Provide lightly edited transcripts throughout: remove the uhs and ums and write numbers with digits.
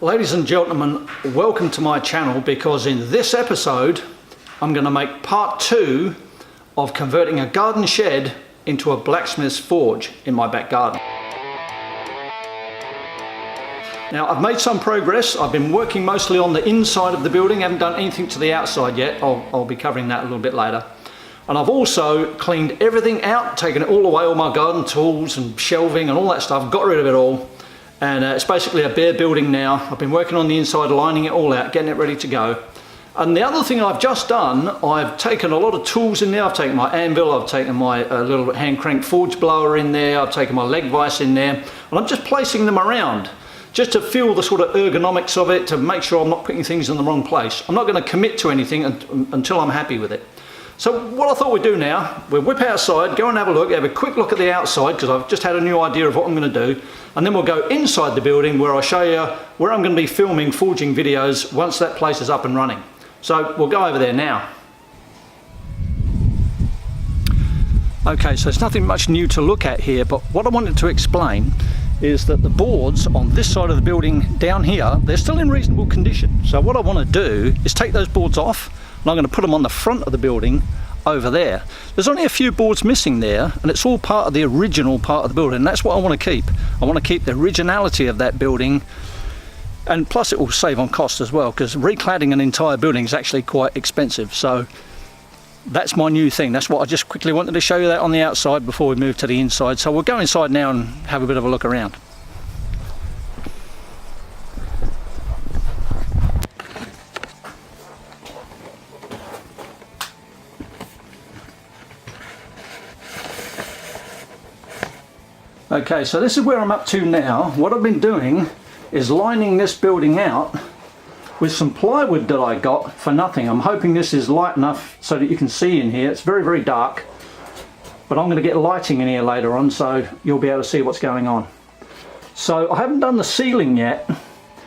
Ladies and gentlemen, welcome to my channel, because in this episode I'm going to make part 2 of converting a garden shed into a blacksmith's forge in my back garden. Now, I've made some progress. I've been working mostly on the inside of the building, haven't done anything to the outside yet. I'll be covering that a little bit later. And I've also cleaned everything out, taken it all away, all my garden tools and shelving and all that stuff, got rid of it all. And it's basically a bare building now. I've been working on the inside, lining it all out, getting it ready to go. And the other thing I've just done, I've taken a lot of tools in there. I've taken my anvil, I've taken my little hand crank forge blower in there, I've taken my leg vise in there, and I'm just placing them around just to feel the sort of ergonomics of it, to make sure I'm not putting things in the wrong place. I'm not going to commit to anything until I'm happy with it. So what I thought we'd do now, we'll whip outside, go and have a look, have a quick look at the outside, because I've just had a new idea of what I'm going to do, and then we'll go inside the building where I'll show you where I'm going to be filming forging videos once that place is up and running. So we'll go over there now. Okay, so there's nothing much new to look at here, but what I wanted to explain is that the boards on this side of the building down here, they're still in reasonable condition. So what I want to do is take those boards off, and I'm going to put them on the front of the building over there. There's only a few boards missing there, and it's all part of the original part of the building, and that's what I want to keep. I want to keep the originality of that building, and plus it will save on cost as well, because recladding an entire building is actually quite expensive. So that's my new thing. That's what I just quickly wanted to show you that on the outside before we move to the inside. So we'll go inside now and have a bit of a look around. Okay, so this is where I'm up to now. What I've been doing is lining this building out with some plywood that I got for nothing. I'm hoping this is light enough so that you can see in here. It's very, very dark, but I'm going to get lighting in here later on, so you'll be able to see what's going on. So I haven't done the ceiling yet, and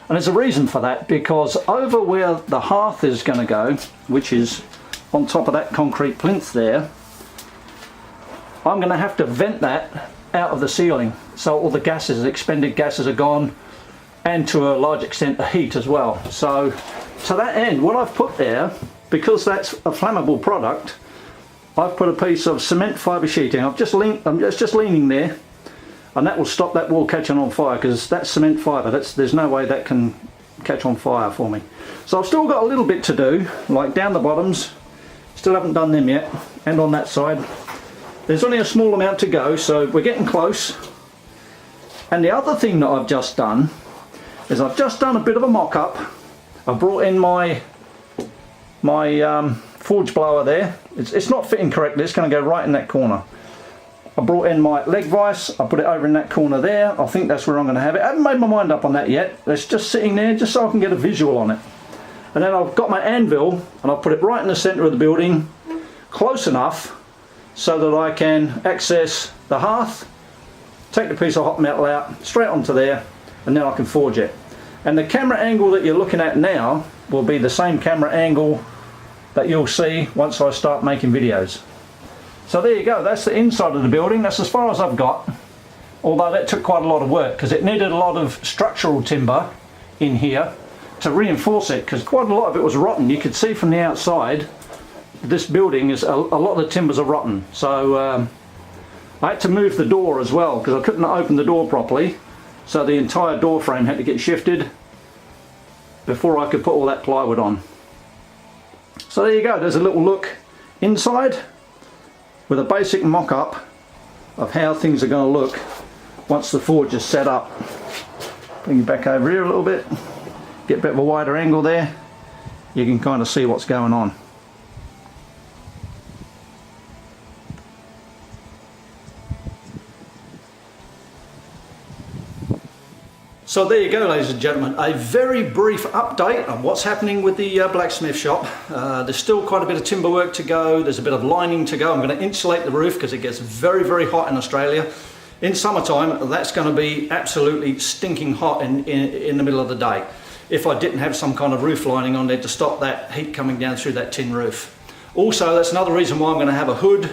there's a reason for that, because over where the hearth is going to go, which is on top of that concrete plinth there, I'm going to have to vent that out of the ceiling, so all the gases, expended gases, are gone, and to a large extent the heat as well. So to that end, what I've put there, because that's a flammable product, I've put a piece of cement fibre sheeting. I'm just leaning there, and that will stop that wall catching on fire, because that's cement fibre. There's no way that can catch on fire for me. So I've still got a little bit to do, like down the bottoms, still haven't done them yet, and on that side. There's only a small amount to go, so we're getting close. And the other thing that I've just done is I've just done a bit of a mock-up. I've brought in my forge blower there. It's not fitting correctly, it's going to go right in that corner. I brought in my leg vise, I put it over in that corner there. I think that's where I'm going to have it. I haven't made my mind up on that yet. It's just sitting there just so I can get a visual on it. And then I've got my anvil, and I've put it right in the centre of the building, close enough so that I can access the hearth, take the piece of hot metal out, straight onto there, and then I can forge it. And the camera angle that you're looking at now will be the same camera angle that you'll see once I start making videos. So there you go, that's the inside of the building. That's as far as I've got, although that took quite a lot of work, because it needed a lot of structural timber in here to reinforce it, because quite a lot of it was rotten. You could see from the outside this building is a lot of the timbers are rotten. So I had to move the door as well, because I couldn't open the door properly, so the entire door frame had to get shifted before I could put all that plywood on. So there you go, there's a little look inside with a basic mock-up of how things are going to look once the forge is set up. Bring you back over here a little bit, get a bit of a wider angle there, you can kind of see what's going on. So there you go, ladies and gentlemen, a very brief update on what's happening with the blacksmith shop. There's still quite a bit of timber work to go, there's a bit of lining to go. I'm going to insulate the roof because it gets very, very hot in Australia. In summertime, that's going to be absolutely stinking hot in the middle of the day, if I didn't have some kind of roof lining on there to stop that heat coming down through that tin roof. Also, that's another reason why I'm going to have a hood,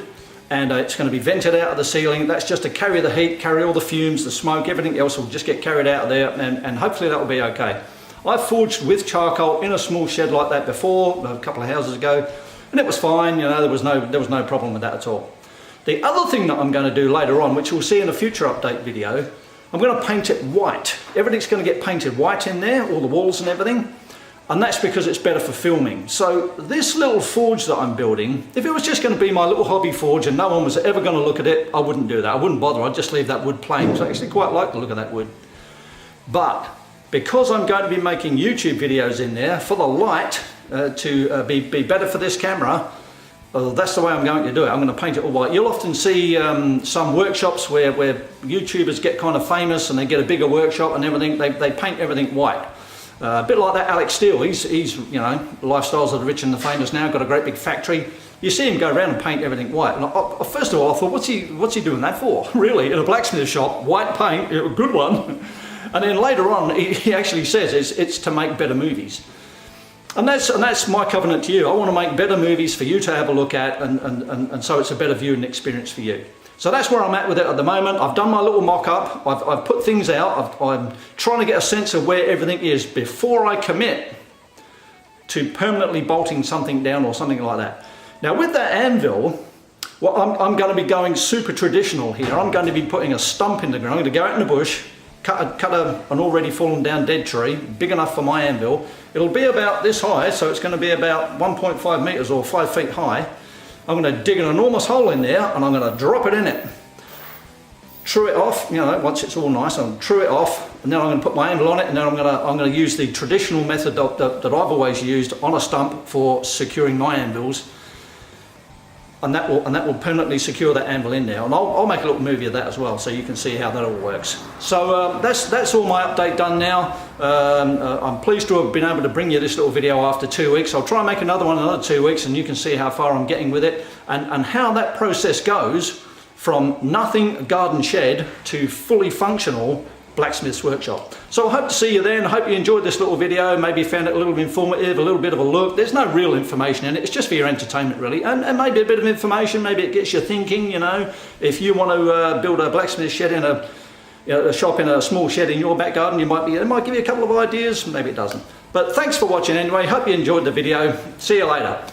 and it's going to be vented out of the ceiling. That's just to carry the heat, carry all the fumes, the smoke, everything else will just get carried out of there, and hopefully that will be okay. I forged with charcoal in a small shed like that before, a couple of houses ago, and it was fine, you know, there was no problem with that at all. The other thing that I'm going to do later on, which we'll see in a future update video, I'm going to paint it white. Everything's going to get painted white in there, all the walls and everything, and that's because it's better for filming. So this little forge that I'm building, if it was just going to be my little hobby forge and no one was ever going to look at it, I wouldn't do that. I wouldn't bother. I'd just leave that wood plain, because I actually quite like the look of that wood. But because I'm going to be making YouTube videos in there for the light to be better for this camera, that's the way I'm going to do it. I'm going to paint it all white. You'll often see some workshops where YouTubers get kind of famous and they get a bigger workshop and everything. They paint everything white. A bit like that Alex Steele. He's you know, lifestyles of the rich and the famous now. Got a great big factory. You see him go around and paint everything white. And first of all, I thought, what's he doing that for? Really, in a blacksmith shop, white paint, a good one. And then later on, he actually says it's to make better movies. And that's my covenant to you. I want to make better movies for you to have a look at, and so it's a better viewing experience for you. So that's where I'm at with it at the moment. I've done my little mock-up. I've put things out. I'm trying to get a sense of where everything is before I commit to permanently bolting something down or something like that. Now with that anvil, well, I'm going to be going super traditional here. I'm going to be putting a stump in the ground. I'm going to go out in the bush, cut an already fallen down dead tree, big enough for my anvil. It'll be about this high, so it's going to be about 1.5 meters or 5 feet high. I'm going to dig an enormous hole in there and I'm going to drop it in it. True it off, you know, once it's all nice, I'll true it off, and then I'm going to put my anvil on it, and then I'm going to use the traditional method that I've always used on a stump for securing my anvils. And that will permanently secure that anvil in there, and I'll make a little movie of that as well, so you can see how that all works. So that's all my update done now. I'm pleased to have been able to bring you this little video after 2 weeks. I'll try and make another one in another 2 weeks, and you can see how far I'm getting with it, and how that process goes from nothing garden shed to fully functional blacksmith's workshop. So I hope to see you then. I hope you enjoyed this little video. Maybe you found it a little bit informative, a little bit of a look. There's no real information in it. It's just for your entertainment really, and maybe a bit of information. Maybe it gets you thinking, you know, if you want to build a blacksmith shed in a shop in a small shed in your back garden, it might give you a couple of ideas. Maybe it doesn't. But thanks for watching anyway. Hope you enjoyed the video. See you later.